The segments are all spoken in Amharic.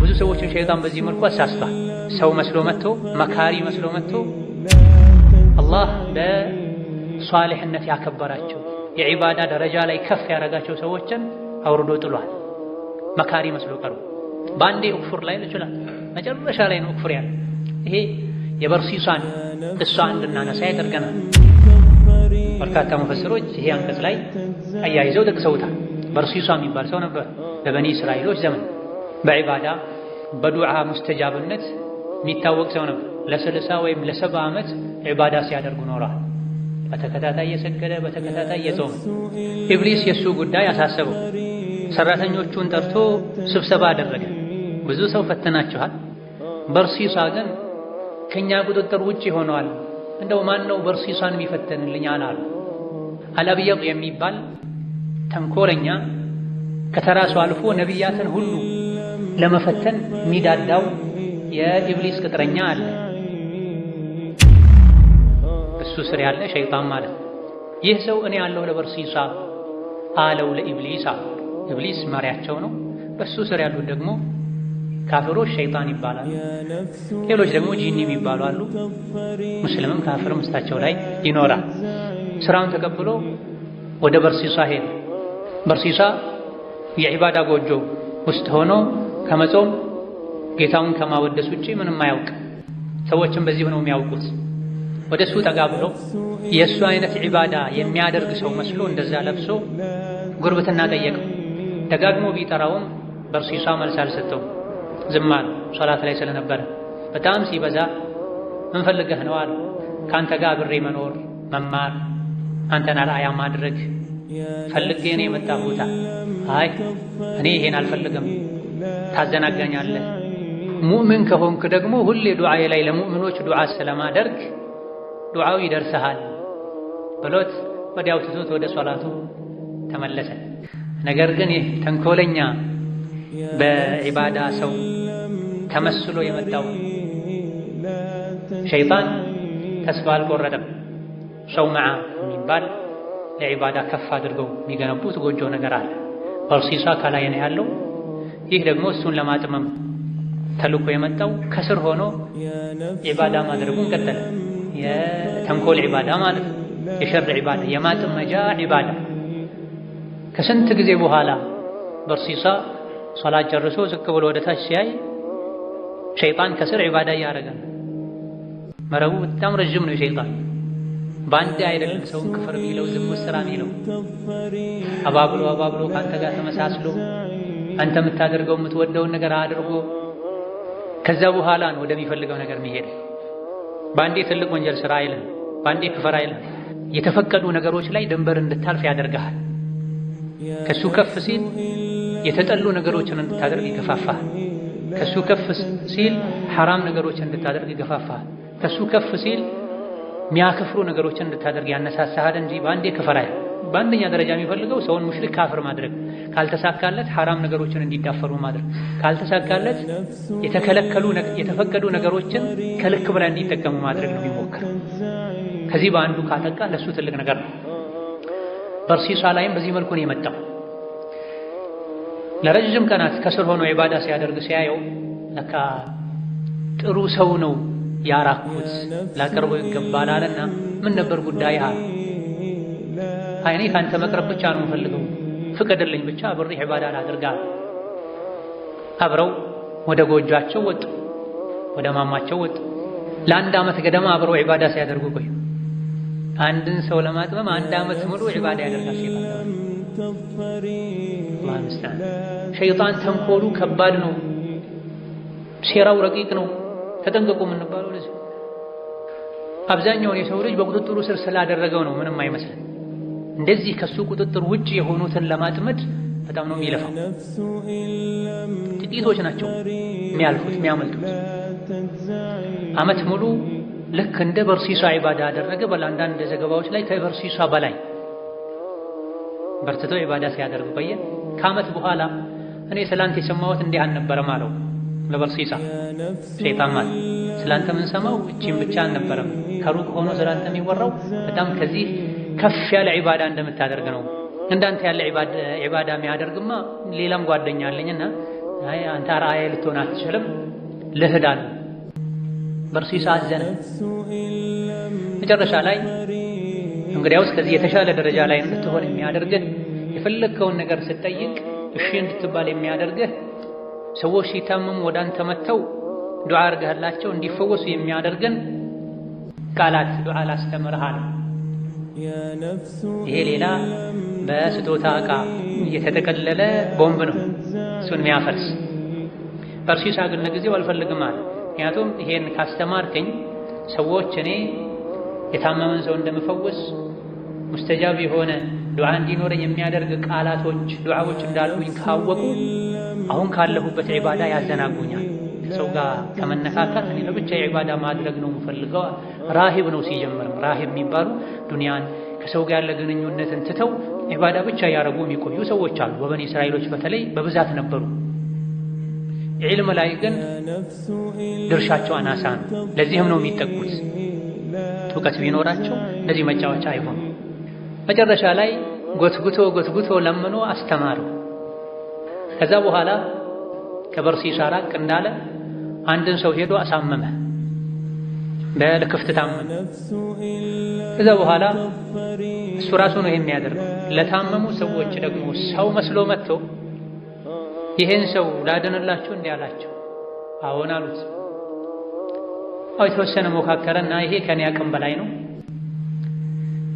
ብዙ ሰዎችን ሸይጣን በዚህ መልኩ አሳስቷል። ሰው መስሎ መጥቶ መካሪ መስሎ መጥቶ አላህ በሷሊህነት ያከበራቸው የዒባዳ ደረጃ ላይ ከፍ ያደረጋቸው ሰዎችን አውርዶ ጥሏል። መካሪ መስሎ ቀርቦ በአንዴ እክፍር ላይ ይችላል። መጨረሻ ላይ ነው እክፍር ያለ። ይሄ የበርሲሷን እሷ እንድናነሳ ያደርገናል። በርካታ ሙፈስሮች ይሄ አንቀጽ ላይ አያይዘው ጠቅሰውታል። በርሲሷ የሚባል ሰው ነበር በበኒ እስራኤሎች ዘመን በዒባዳ በዱዓ ሙስተጃብነት የሚታወቅ ሰው ነበር። ለ60 ወይም ለ70 ዓመት ዒባዳ ሲያደርጉ ኖረዋል። በተከታታይ እየሰገደ በተከታታይ እየጾመ። ኢብሊስ የእሱ ጉዳይ አሳሰበው። ሰራተኞቹን ጠርቶ ስብሰባ አደረገ። ብዙ ሰው ፈተናችኋል፣ በርሲሷ ግን ከኛ ቁጥጥር ውጭ ሆነዋል። እንደው ማን ነው በርሲሷን የሚፈተንልኝ አላሉ። አልአብየድ የሚባል ተንኮለኛ ከተራሱ አልፎ ነቢያትን ሁሉ ለመፈተን የሚዳዳው የኢብሊስ ቅጥረኛ አለ። እሱ ስር ያለ ሸይጣን ማለት ነው። ይህ ሰው እኔ ያለሁ ለበርሲሷ አለው ለኢብሊስ። ኢብሊስ መሪያቸው ነው። በሱ ስር ያሉት ደግሞ ካፍሮች ሸይጣን ይባላሉ። ሌሎች ደግሞ ጂኒ የሚባሉ አሉ። ሙስሊምም ካፍርም ውስጣቸው ላይ ይኖራል። ስራውን ተቀብሎ ወደ በርሲሷ ሄደ። በርሲሷ የዒባዳ ጎጆ ውስጥ ሆኖ ከመጾም ጌታውን ከማወደስ ውጪ ምንም አያውቅ። ሰዎችም በዚህ ነው የሚያውቁት። ወደ እሱ ጠጋ ብሎ የእሱ አይነት ዒባዳ የሚያደርግ ሰው መስሎ እንደዛ ለብሶ ጉርብትና ጠየቀው። ደጋግሞ ቢጠራውም በርሲሷ መልስ አልሰጠውም። ዝም አለ። ሶላት ላይ ስለነበረ በጣም ሲበዛ ምን ፈልገህ ነው አለ። ካንተ ጋር አብሬ መኖር፣ መማር፣ አንተን አርአያ ማድረግ ፈልጌ ነው የመጣሁት። አይ እኔ ይሄን አልፈልግም፣ ታዘናጋኛለህ። ሙእምን ከሆንክ ደግሞ ሁሌ ዱዓዬ ላይ ለሙእምኖች ዱዓ ስለማደርግ ዱዓው ይደርስሃል ብሎት ወዲያው ትቶት ወደ ሶላቱ ተመለሰ። ነገር ግን ይህ ተንኮለኛ በዒባዳ ሰው ተመስሎ የመጣው ሸይጣን ተስፋ አልቆረጠም። ሸውመዓ የሚባል ለዒባዳ ከፍ አድርገው የሚገነቡት ጎጆ ነገር አለ። በርሲሷ ከላይ ነው ያለው። ይህ ደግሞ እሱን ለማጥመም ተልኮ የመጣው ከስር ሆኖ ዒባዳ ማድረጉን ቀጠለ። የተንኮል ዒባዳ ማለት ነው። የሸር ዒባዳ፣ የማጥመጃ ዒባዳ። ከስንት ጊዜ በኋላ በርሲሷ ሶላት ጨርሶ ዝቅ ብሎ ወደ ታች ሲያይ ሸይጣን ከስር ዒባዳ እያደረገ ነው። መረቡ በጣም ረዥም ነው። ሸይጣን በአንድ አይደለም ሰውን ክፍር የሚለው ዝሙት ስራ የሚለው አባብሎ አባብሎ ከአንተ ጋር ተመሳስሎ አንተ የምታደርገው የምትወደውን ነገር አድርጎ ከዛ በኋላ ነው ወደሚፈልገው ነገር የሚሄድ። በአንዴ ትልቅ ወንጀል ስራ አይልም፣ በአንዴ ክፈር አይልም። የተፈቀዱ ነገሮች ላይ ድንበር እንድታልፍ ያደርግሃል። ከሱ ከፍ ሲል የተጠሉ ነገሮችን እንድታደርግ ይገፋፋሃል። ከሱ ከፍ ሲል ሐራም ነገሮችን እንድታደርግ ይገፋፋሃል። ከሱ ከፍ ሲል የሚያከፍሩ ነገሮችን እንድታደርግ ያነሳሳሃል እንጂ በአንዴ ክፈር አይልም። በአንደኛ ደረጃ የሚፈልገው ሰውን ሙሽሪክ ካፍር ማድረግ፣ ካልተሳካለት ሐራም ነገሮችን እንዲዳፈሩ ማድረግ፣ ካልተሳካለት የተከለከሉ የተፈቀዱ ነገሮችን ከልክ በላይ እንዲጠቀሙ ማድረግ ነው የሚሞክር። ከዚህ በአንዱ ካጠቃ ለሱ ትልቅ ነገር ነው። በርሲሷ ላይም በዚህ መልኩ ነው የመጣው። ለረጅም ቀናት ከስር ሆኖ ዒባዳ ሲያደርግ ሲያየው ለካ ጥሩ ሰው ነው ያራኩት ላቀርበው ይገባል አለና ምን ነበር ጉዳይህ? እኔ ካንተ መቅረብ ብቻ ነው የምፈልገው፣ ፍቀድልኝ ብቻ አብሬ ዒባዳ ላድርግ። አብረው ወደ ጎጇቸው ወጡ፣ ወደ ማማቸው ወጡ። ለአንድ ዓመት ገደማ አብረው ዒባዳ ሲያደርጉ ቆዩ። አንድን ሰው ለማጥመም 1 ዓመት ሙሉ ዒባዳ ያደርጋል ሸይጣን። ሸይጣን ተንኮሉ ከባድ ነው፣ ሴራው ረቂቅ ነው። ተጠንቀቁ የምንባለው ለዚህ አብዛኛውን የሰው ልጅ በቁጥጥሩ ስር ስላደረገው ነው ምንም አይመስልም። እንደዚህ ከሱ ቁጥጥር ውጭ የሆኑትን ለማጥመድ በጣም ነው የሚለፋው። ጥቂቶች ናቸው የሚያልፉት የሚያመልጡት። ዓመት ሙሉ ልክ እንደ በርሲሷ ዒባዳ ያደረገ በአንዳንድ ዘገባዎች ላይ ከበርሲሷ በላይ በርትቶ ዒባዳ ሲያደርግ ቆየ። ከዓመት በኋላ እኔ ስላንተ የሰማሁት እንዲህ አልነበረም አለው ለበርሲሷ ሸይጣን ማለት ስላንተ ምን ሰማው እቺን ብቻ አልነበረም፣ ከሩቅ ሆኖ ስላንተ የሚወራው በጣም ከዚህ ከፍ ያለ ዒባዳ እንደምታደርግ ነው። እንዳንተ ያለ ዒባዳ የሚያደርግማ ሌላም ጓደኛ አለኝና አይ አንተ አርአያ ልትሆን አትችልም ልህዳል በርሲሳ አዘነ። መጨረሻ ላይ እንግዲያውስ ከዚህ የተሻለ ደረጃ ላይ እንድትሆን የሚያደርግህ የፈለግከውን ነገር ስትጠይቅ እሺ እንድትባል የሚያደርግህ ሰዎች ሲታመሙ ወደ አንተ መጥተው ዱዓ አድርገህላቸው እንዲፈወሱ የሚያደርገን ቃላት ዱዓ ላስተምርሃል። ይሄ ሌላ በስጦታ ዕቃ እየተጠቀለለ ቦምብ ነው እሱን የሚያፈርስ። በርሲሳ ግን ለጊዜው አልፈልግም አለ። ምክንያቱም ይሄን ካስተማርከኝ ሰዎች እኔ የታመመን ሰው እንደምፈውስ ሙስተጃብ የሆነ ዱዓ እንዲኖረኝ የሚያደርግ ቃላቶች ዱዓዎች እንዳሉኝ ካወቁ አሁን ካለሁበት ዒባዳ ያዘናጉኛል። ከሰው ጋር ከመነካካት እኔ ለብቻ ዒባዳ ማድረግ ነው የምፈልገው። ራሂብ ነው ሲጀምርም ራሂብ የሚባሉ ዱንያን ከሰው ጋር ያለ ግንኙነትን ትተው ዒባዳ ብቻ ያረጉ የሚቆዩ ሰዎች አሉ። በበኒ እስራኤሎች በተለይ በብዛት ነበሩ። ዒልም ላይ ግን ድርሻቸው አናሳ ነው። ለዚህም ነው የሚጠቁት። እውቀት ቢኖራቸው እንደዚህ መጫወቻ አይሆኑ። መጨረሻ ላይ ጎትጉቶ ለምኖ አስተማረው። ከዛ በኋላ ከበርሲሳ ራቅ እንዳለ አንድን ሰው ሄዶ አሳመመ። በልክፍት ታመመ። ከዛ በኋላ እሱ ራሱ ነው የሚያደርገው። ለታመሙ ሰዎች ደግሞ ሰው መስሎ መጥቶ ይሄን ሰው ላድንላችሁ እንዲህ አላቸው። አዎን አሉት። የተወሰነ ሞካከረና ይሄ ከኔ አቅም በላይ ነው፣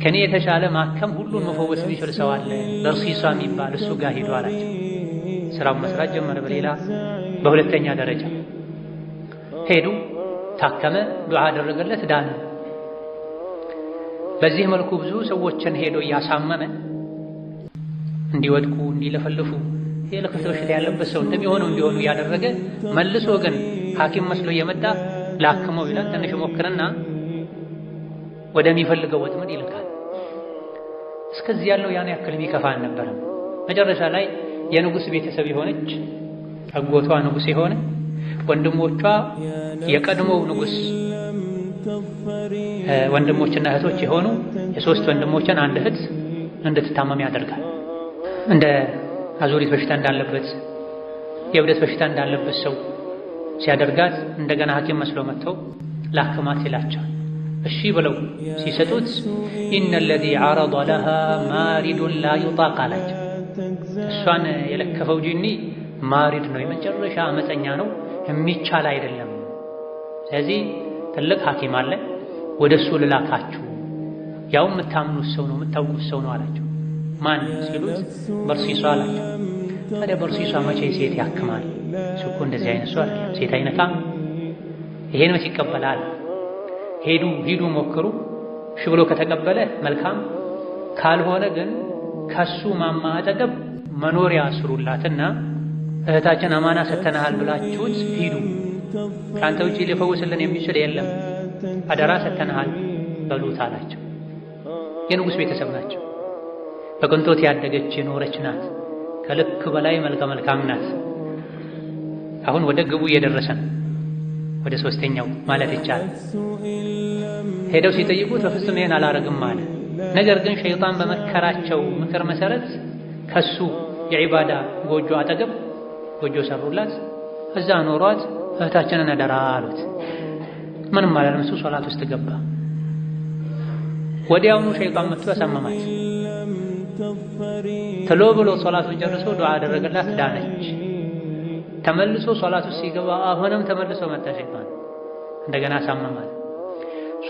ከኔ የተሻለ ማከም ሁሉን መፈወስ የሚችል ሰው አለ በርሲሳ የሚባል እሱ ጋር ሄዶ አላቸው። ስራውን መስራት ጀመረ። በሁለተኛ ደረጃ ሄዱ፣ ታከመ፣ ዱዓ አደረገለት፣ ዳነ። በዚህ መልኩ ብዙ ሰዎችን ሄዶ እያሳመመ እንዲወድቁ እንዲለፈልፉ የልክፍት በሽታ ያለበት ሰው እንደሚሆነው እንዲሆኑ እያደረገ መልሶ ግን ሐኪም መስሎ እየመጣ ላክመው ይላል። ትንሽ ሞክርና ወደሚፈልገው ወጥመድ ይልካል። እስከዚህ ያለው ያን ያክል የሚከፋ አልነበረም። መጨረሻ ላይ የንጉሥ ቤተሰብ የሆነች አጎቷ ንጉሥ የሆነ ወንድሞቿ የቀድሞው ንጉሥ ወንድሞችና እህቶች የሆኑ የሶስት ወንድሞችን አንድ እህት እንድትታመም ያደርጋል። እንደ አዙሪት በሽታ እንዳለበት የእብደት በሽታ እንዳለበት ሰው ሲያደርጋት እንደገና ሐኪም መስሎ መጥተው ላክማት ይላቸዋል። እሺ ብለው ሲሰጡት ኢነ الذي عرض لها مارد لا يطاق አላቸው። እሷን የለከፈው ጂኒ ማሪድ ነው፣ የመጨረሻ አመፀኛ ነው፣ የሚቻል አይደለም። ስለዚህ ትልቅ ሐኪም አለ፣ ወደሱ ልላካችሁ፣ ያው የምታምኑት ሰው ነው የምታውቁት ሰው ነው አላቸው። ማን ሲሉት በርሲሳ አላቸው። ታዲያ በርሲሳ መቼ ሴት ያክማል? እሱ እኮ እንደዚህ አይነት ሰው አይደለም፣ ሴት አይነካም። ይሄን መቼ ይቀበላል? ሂዱ ሞክሩ። እሺ ብሎ ከተቀበለ መልካም፣ ካልሆነ ግን ከሱ ማማ አጠገብ መኖሪያ ስሩላትና እህታችን አማና ሰተናሃል ብላችሁት ሂዱ፣ ከአንተ ውጪ ሊፈውስልን የሚችል የለም፣ አደራ ሰተናሃል በሉት አላቸው። የንጉሥ ቤተሰብ ናቸው። በቅንጦት ያደገች የኖረች ናት። ከልክ በላይ መልካም ናት። አሁን ወደ ግቡ እየደረሰ ነው። ወደ ሶስተኛው ማለት ይቻላል። ሄደው ሲጠይቁት በፍጹም ይሄን አላረግም አለ። ነገር ግን ሸይጣን በመከራቸው ምክር መሰረት ከሱ የዒባዳ ጎጆ አጠገብ ጎጆ ሰሩላት፣ እዛ ኖሯት እህታችንን አደራ አሉት። ምንም አላለም። እሱ ሶላት ውስጥ ገባ። ወዲያውኑ ሸይጣን መጥቶ አሳመማት። ተሎ ብሎ ሶላቱን ጨርሶ ዱዓ አደረገላት፣ ዳነች። ተመልሶ ሶላት ውስጥ ሲገባ አሁንም ተመልሶ መጣ ሸይጣን፣ እንደገና አሳመማት።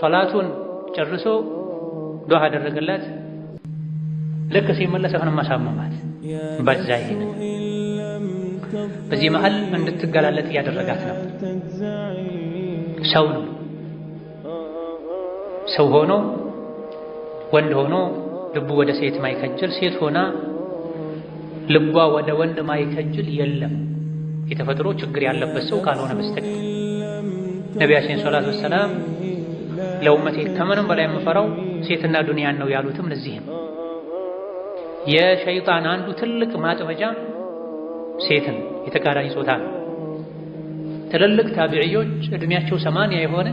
ሶላቱን ጨርሶ ዱዓ አደረገላት፣ ልክ ሲመለስ አሁንም አሳመማት። በዛ ይሄን በዚህ መሃል እንድትገላለጥ እያደረጋት ነው። ሰው ነው፣ ሰው ሆኖ ወንድ ሆኖ ልቡ ወደ ሴት ማይከጅል፣ ሴት ሆና ልቧ ወደ ወንድ ማይከጅል የለም የተፈጥሮ ችግር ያለበት ሰው ካልሆነ በስተቀር። ነቢያችን ሰለላሁ ዐለይሂ ወሰለም ለኡመቴ ከምንም በላይ የምፈራው ሴትና ዱንያን ነው ያሉትም ለዚህ ነው። የሸይጣን አንዱ ትልቅ ማጥመጃ ሴትን የተቃራኒ ጾታ ነው። ትልልቅ ታቢዒዎች እድሜያቸው 80 የሆነ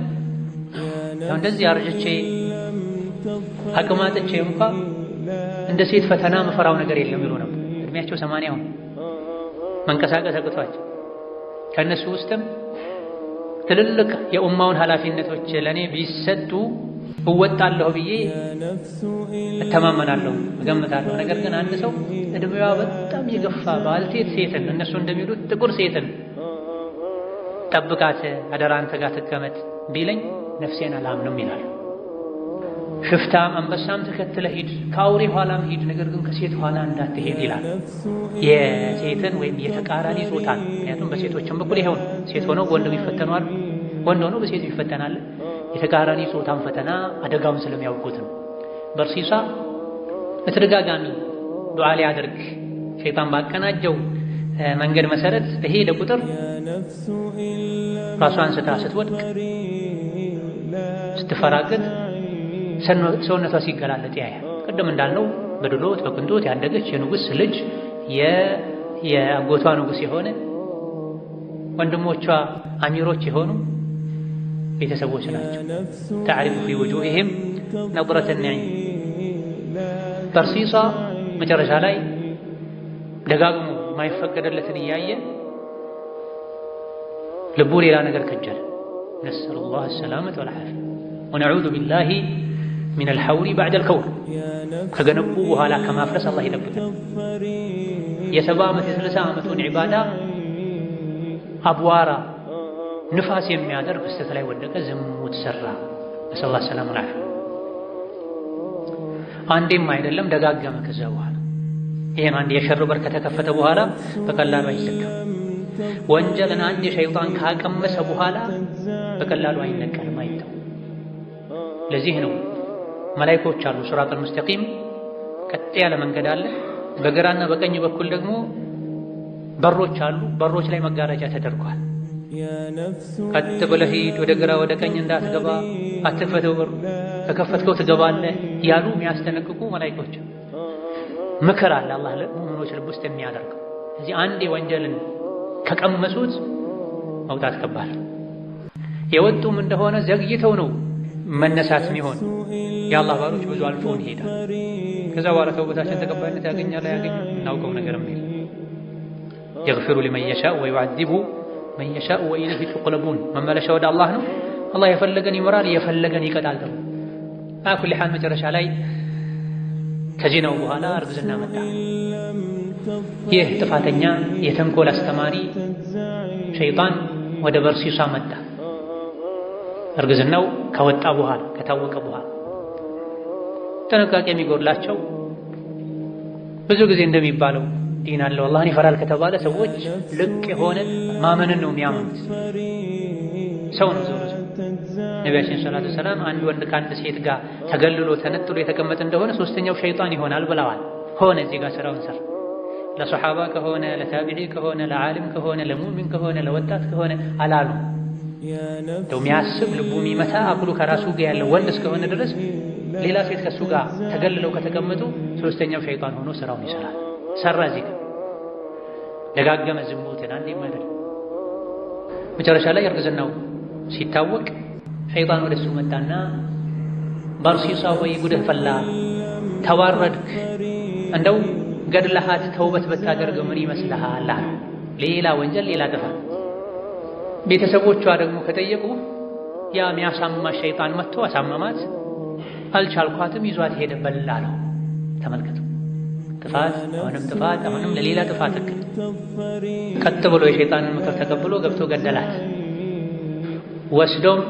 እንደዚህ አርጅቼ አቅማጥቼ እንኳን እንደ ሴት ፈተና መፈራው ነገር የለም ይሉ ነበር። እድሜያቸው 80 መንቀሳቀስ አቅቷቸው ከነሱ ውስጥም ትልልቅ የኡማውን ኃላፊነቶች ለኔ ቢሰጡ እወጣለሁ ብዬ እተማመናለሁ፣ እገምታለሁ። ነገር ግን አንድ ሰው እድሜዋ በጣም የገፋ ባልቴት ሴትን እነሱ እንደሚሉት ጥቁር ሴትን ጠብቃት አደራ አንተ ጋር ትቀመጥ ቢለኝ ነፍሴን አላምንም ይላል። ሽፍታም አንበሳም ተከትለህ ሂድ፣ ከአውሬ ኋላም ሂድ፣ ነገር ግን ከሴት ኋላ እንዳትሄድ ይላል። የሴትን ወይም የተቃራኒ ጾታን ምክንያቱም በሴቶችም በኩል ይሄው ሴት ሆነው ወንድም ይፈተናሉ፣ ወንድ ሆነው በሴት ይፈተናል። የተቃራኒ ጾታን ፈተና አደጋውን ስለሚያውቁት ነው። በርሲሳ በተደጋጋሚ ዱዓ ሊያደርግ ሸይጣን ባቀናጀው መንገድ መሰረት በሄደ ቁጥር ራሷን ስታ ስትወድቅ ስትፈራገጥ ሰውነቷ ሲገላለጥ ያያል። ቅድም እንዳልነው በድሎት በቅንጦት ያደገች የንጉሥ ልጅ የአጎቷ ንጉሥ የሆነ ወንድሞቿ አሚሮች የሆኑ ቤተሰቦች ናቸው። ተዕሪፉ ፊ ውጁሂሂም ነድረተ ነዒም። በርሲሳ መጨረሻ ላይ ደጋግሞ የማይፈቀደለትን እያየ ልቡ ሌላ ነገር ከጀለ። ነስአሉላህ ሰላመተ ወልዓፊያ ወነዑዙ ቢላሂ ሚነል ሐውሪ በዕደል ከውር። ከገነቡ በኋላ ከማፍረስ አላህ ይጠብቀን። የ70 ዓመት የ60 ዓመቱን ዒባዳ አቧራ ንፋስ የሚያደርግ ክስተት ላይ ወደቀ፣ ዝሙት ሰራ። ነስአሉላህ ሰላመተ ወልዓፊያ። አንዴም አይደለም ደጋገመ። ከዛ በኋላ ይሄን አንድ የሸር በር ከተከፈተ በኋላ በቀላሉ አይዘጋም። ወንጀልን አንድ ሸይጣን ካቀመሰ በኋላ በቀላሉ አይነቀልም፣ አይተው። ለዚህ ነው መላእክቶች አሉ፣ ሲራጠል ሙስተቂም ቀጥ ያለ መንገድ አለ። በግራና በቀኝ በኩል ደግሞ በሮች አሉ። በሮች ላይ መጋረጃ ተደርጓል። ቀጥ ብለህ ሂድ፣ ወደ ግራ ወደ ቀኝ እንዳትገባ፣ አትክፈተው፣ በሩ ከከፈትከው ትገባለህ ያሉ የሚያስጠነቅቁ መላእክቶች። ምክር አለ አላህ ለሙእሚኖች ልብ ውስጥ የሚያደርገው። እዚህ አንዴ ወንጀልን ከቀመሱት መውጣት ከባድ። የወጡም እንደሆነ ዘግይተው ነው መነሳት የሚሆን። የአላህ ባሮች ብዙ አልፈውን ይሄዳል። ከዛ በኋላ ተውበታችን ተቀባይነት ያገኛል አያገኝም እናውቀው ነገርም የለም። የግፊሩ ሊመን የሻእ ወዩዐዚቡ መን የሻእ ወኢለይሂ ቱቅለቡን። መመለሻ ወደ አላህ ነው። አላህ የፈለገን ይምራል፣ የፈለገን ይቀጣል። ደግሞ አኩል ሐል መጨረሻ ላይ ከዚናው በኋላ እርግዝና መጣ። ይህ ጥፋተኛ የተንኮል አስተማሪ ሸይጣን ወደ በርሲሳ መጣ። እርግዝናው ከወጣ በኋላ ከታወቀ በኋላ ጥንቃቄ የሚጎድላቸው ብዙ ጊዜ እንደሚባለው ዲን አለው አላህን ይፈራል ከተባለ ሰዎች ልቅ የሆነ ማመንን ነው የሚያምኑት። ሰው ነው ዞሮ ነቢያችን ሰለላሁ ዐለይሂ ወሰለም አንድ ወንድ ከአንድ ሴት ጋር ተገልሎ ተነጥሎ የተቀመጠ እንደሆነ ሶስተኛው ሸይጣን ይሆናል ብለዋል። ሆነ እዚህ ጋር ስራውን ሰራ። ለሰሓባ ከሆነ ለታቢዒ ከሆነ ለዓሊም ከሆነ ለሙእሚን ከሆነ ለወጣት ከሆነ አላሉ። እንደው የሚያስብ ልቡ የሚመታ አቅሉ ከራሱ ጋር ያለው ወንድ እስከሆነ ድረስ ሌላ ሴት ከሱ ጋር ተገልለው ከተቀመጡ ሶስተኛው ሸይጣን ሆኖ ስራውን ይሰራል። ሰራ እዚህ ጋር ደጋገመ ዝሙትን አንዴም አይደለም። መጨረሻ ላይ እርግዝናው ሲታወቅ ሸይጣን ወደሱ መጣና በርሲሳ ሆይ ጉድህ ፈላ፣ ተዋረድክ፣ እንደው ገድለሃት ተውበት ብታደርግ ምን ይመስልሃል? ሌላ ወንጀል ሌላ ጥፋት። ቤተሰቦቿ ደግሞ ከጠየቁ ያ የሚያሳማ ሸይጣን መጥቶ አሳመማት፣ አልቻልኳትም፣ ይዟት ሄደ፣ በላ ነው። ተመልከቱ፣ ጥፋት አሁንም ጥፋት፣ አሁንም ለሌላ ጥፋት እክል። ቀጥ ብሎ የሸይጣንን ምክር ተቀብሎ ገብቶ ገደላት። ወስዶም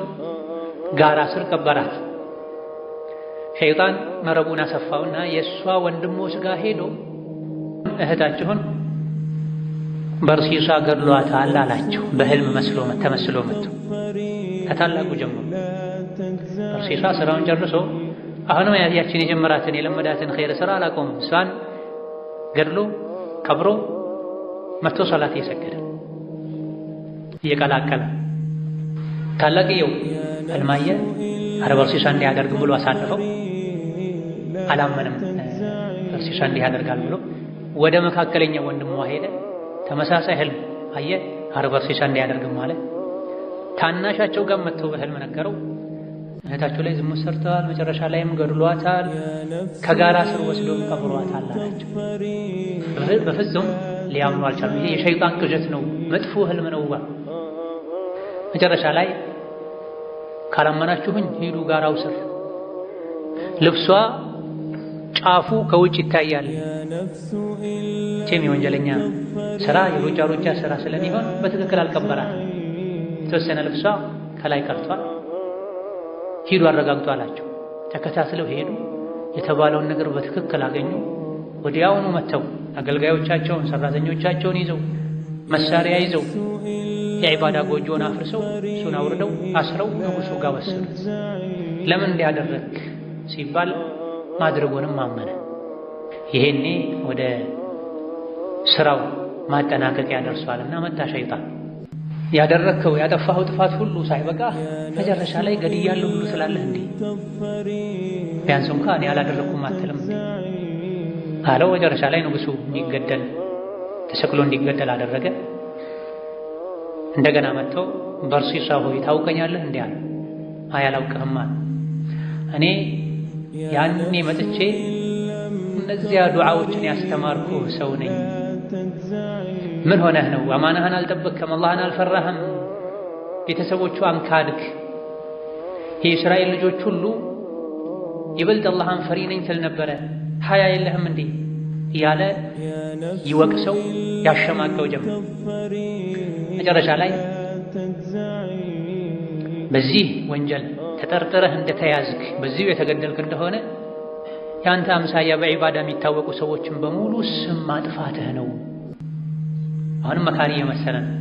ጋራ ስር ቀበራት። ሸይጣን መረቡን አሰፋውና የእሷ ወንድሞች ጋር ሄዶ እህታችሁን በርሲሳ ገድሏታል አላቸው። በህልም ተመስሎ መጥቶ ከታላቁ ጀምሮ በርሲሳ ስራውን ጨርሶ አሁንም ያችን የጀመራትን የለመዳትን ኸይር ስራ አላቆምም። እሷን ገድሎ ቀብሮ መጥቶ ሰላት እየሰገደ እየቀላቀለ ታላቅየው ህልማየ አረ በርሲሳ እንዲህ ያደርግ ብሎ አሳልፈው አላመንም። በርሲሳ እንዲህ ያደርጋል ብሎ ወደ መካከለኛው ወንድሟ ሄደ። ተመሳሳይ ህልም አየ። አረ በርሲሳ እንዲህ ያደርግም ማለት ታናሻቸው ጋር መጥቶ በህልም ነገረው። እህታቸው ላይ ዝሙት ሰርተዋል፣ መጨረሻ ላይም ገድሏታል፣ ከጋራ ስር ወስዶ ቀብሯታል አላቸው። በፍጹም ሊያምኑ አልቻሉም። ይሄ የሸይጣን ቅዠት ነው፣ መጥፎ ህልም ነው። መጨረሻ ላይ ካላመናችሁኝ ሂዱ ጋራው ስር ልብሷ ጫፉ ከውጭ ይታያል። የወንጀለኛ ስራ የሩጫ ስራ ስለሚሆን በትክክል አልቀበራል። የተወሰነ ልብሷ ከላይ ቀርቷል። ሂዱ አረጋግጡ አላቸው። ተከታትለው ሄዱ። የተባለውን ነገር በትክክል አገኙ። ወዲያውኑ መተው አገልጋዮቻቸውን ሰራተኞቻቸውን ይዘው መሳሪያ ይዘው የዒባዳ ጎጆን አፍርሰው እሱን አውርደው አስረው ንጉሱ ጋር ወሰዱት። ለምን እንዲያደረክ ሲባል ማድረጉንም አመነ። ይሄኔ ወደ ስራው ማጠናቀቂያ ደርሷልና መጣ ሸይጣን። ያደረከው ያጠፋኸው ጥፋት ሁሉ ሳይበቃ መጨረሻ ላይ ገድያለሁ ሁሉ ስላለህ እንዴ ቢያንስ እንኳን እኔ አላደረኩም አትልም አለው። መጨረሻ ላይ ንጉሱ እንዲገደል ተሰቅሎ እንዲገደል አደረገ። እንደገና መጥቶ በርሲሳ ሆይ ታውቀኛለህ እንዴ አለ። አይ አላውቅህም አለ። እኔ ያኔ መጥቼ እነዚያ ዱዓዎችን ያስተማርኩ ሰው ነኝ። ምን ሆነህ ነው? አማናህን አልጠበቅከም፣ አላህን አልፈራህም፣ ቤተሰቦቹ አንካድክ። የእስራኤል ልጆች ሁሉ ይበልጥ አላህን ፈሪ ነኝ ትል ነበረ፣ ሀያ የለህም እንዴ እያለ ይወቅሰው ያሸማቀው ጀመር። መጨረሻ ላይ በዚህ ወንጀል ተጠርጥረህ እንደተያዝክ በዚሁ የተገደልክ እንደሆነ ያንተ አምሳያ በዒባዳ የሚታወቁ ሰዎችን በሙሉ ስም ማጥፋትህ ነው። አሁንም መካሪ እየመሰለ ነው።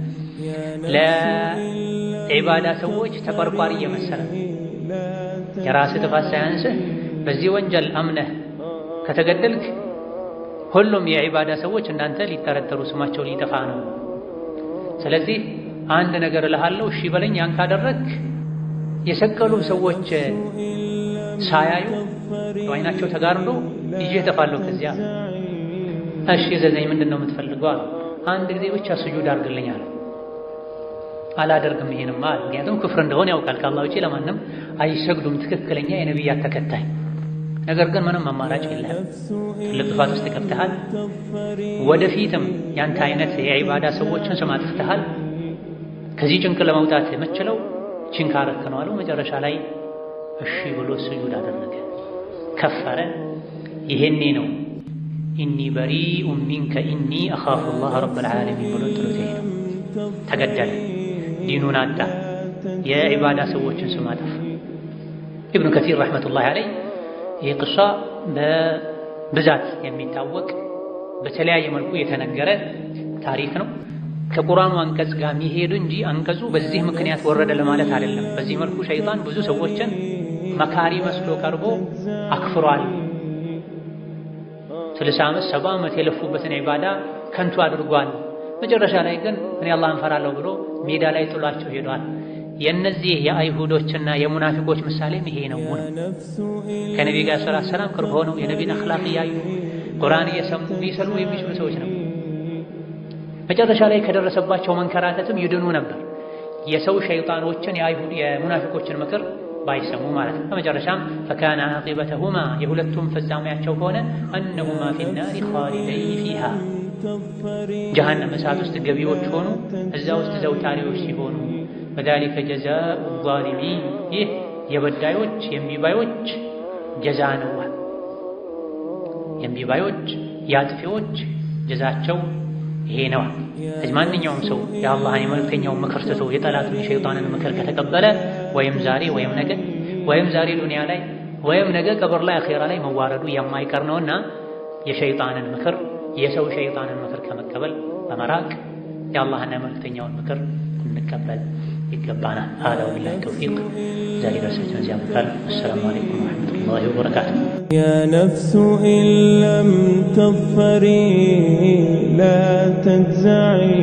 ለዒባዳ ሰዎች ተቆርቋሪ እየመሰለ ነው። የራስህ ጥፋት ሳያንስህ በዚህ ወንጀል አምነህ ከተገደልክ ሁሉም የዒባዳ ሰዎች እንዳንተ ሊጠረጠሩ ስማቸው ሊጠፋ ነው። ስለዚህ አንድ ነገር እልሃለሁ፣ እሺ በለኝ። ያን ካደረግክ የሰቀሉ ሰዎች ሳያዩ አይናቸው ተጋርዶ ይዤ እጠፋለሁ። ከዚያ እሺ ዘዘኝ ምንድነው የምትፈልገው? አንድ ጊዜ ብቻ ስጁድ አድርግልኝ አለ። አላደርግም ይሄንማ አለ። ምክንያቱም ክፍር እንደሆነ ያውቃል። ከአላህ ውጪ ለማንም አይሰግዱም ትክክለኛ የነቢያት ተከታይ። ነገር ግን ምንም አማራጭ የለህም። ትልቅ ጥፋት ውስጥ ገብተሃል። ወደፊትም ያንተ አይነት የዒባዳ ሰዎችን ስም አጥፍተሃል። ከዚህ ጭንቅ ለመውጣት የምችለው ችንካረክ ነው አለው። መጨረሻ ላይ እሺ ብሎ ስጁድ አደረገ፣ ከፈረ። ይሄኔ ነው ኢኒ በሪኡን ሚንከ ኢኒ አኻፉ ላህ ረብል ዓለሚን ብሎ ጥሎት ሄደ። ተገደለ፣ ዲኑን አጣ፣ የዒባዳ ሰዎችን ስም አጠፋ። ኢብኑ ከሲር ረሕመቱላሂ ዐለይህ ይህ ቅሷ በብዛት የሚታወቅ በተለያየ መልኩ የተነገረ ታሪክ ነው። ከቁርአኑ አንቀጽ ጋር የሚሄዱ እንጂ አንቀጹ በዚህ ምክንያት ወረደ ለማለት አይደለም። በዚህ መልኩ ሸይጣን ብዙ ሰዎችን መካሪ መስሎ ቀርቦ አክፍሯል። 60 ዓመት 70 ዓመት የለፉበትን ዒባዳ ከንቱ አድርጓል። መጨረሻ ላይ ግን እኔ አላህን ፈራለሁ ብሎ ሜዳ ላይ ጥሏቸው ሄዷል። የነዚህ የአይሁዶችና የሙናፊቆች ምሳሌም ይሄ ነው። ከነቢ ጋር ሰላም ቅርብ ሆነው የነቢን አኽላቅ እያዩ ቁርአን እየሰሙ ሊሰልሙ የሚችሉ ሰዎች ነው። መጨረሻ ላይ ከደረሰባቸው መንከራተትም ይድኑ ነበር። የሰው ሸይጣኖችን የአይሁድ የሙናፊቆችን ምክር ባይሰሙ ማለት ነው። በመጨረሻም ፈካነ ዓቂበተሁማ የሁለቱም ፍጻሜያቸው ሆነ አነሁማ ፊናሪ ኻሊደይን ፊሃ ጀሃነም እሳት ውስጥ ገቢዎች ሆኑ፣ እዛ ውስጥ ዘውታሪዎች ሲሆኑ ወዛሊከ ጀዛኡ ዛሊሚን ይህ የበዳዮች የእምቢባዮች ጀዛ ነው። የእምቢባዮች የአጥፊዎች ጀዛቸው ይሄ ነው። ማንኛውም ሰው የአላህን የመልእክተኛውን ምክር ትቶ የጠላቱን የሸይጣንን ምክር ከተቀበለ ወይም ዛሬ ወይም ነገ ወይም ዛሬ ዱንያ ላይ ወይም ነገ ቀብር ላይ አኼራ ላይ መዋረዱ የማይቀር ነውና የሸይጣንን ምክር የሰው ሸይጣንን ምክር ከመቀበል በመራቅ የአላህና የመልእክተኛውን ምክር እንቀበል ይገባናል። هذا وبالله التوفيق ዛሬ ደርሰን እዚያ መጣል። السلام عليكم ورحمة الله وبركاته. يا نفس إن لم تظفري لا تجزعي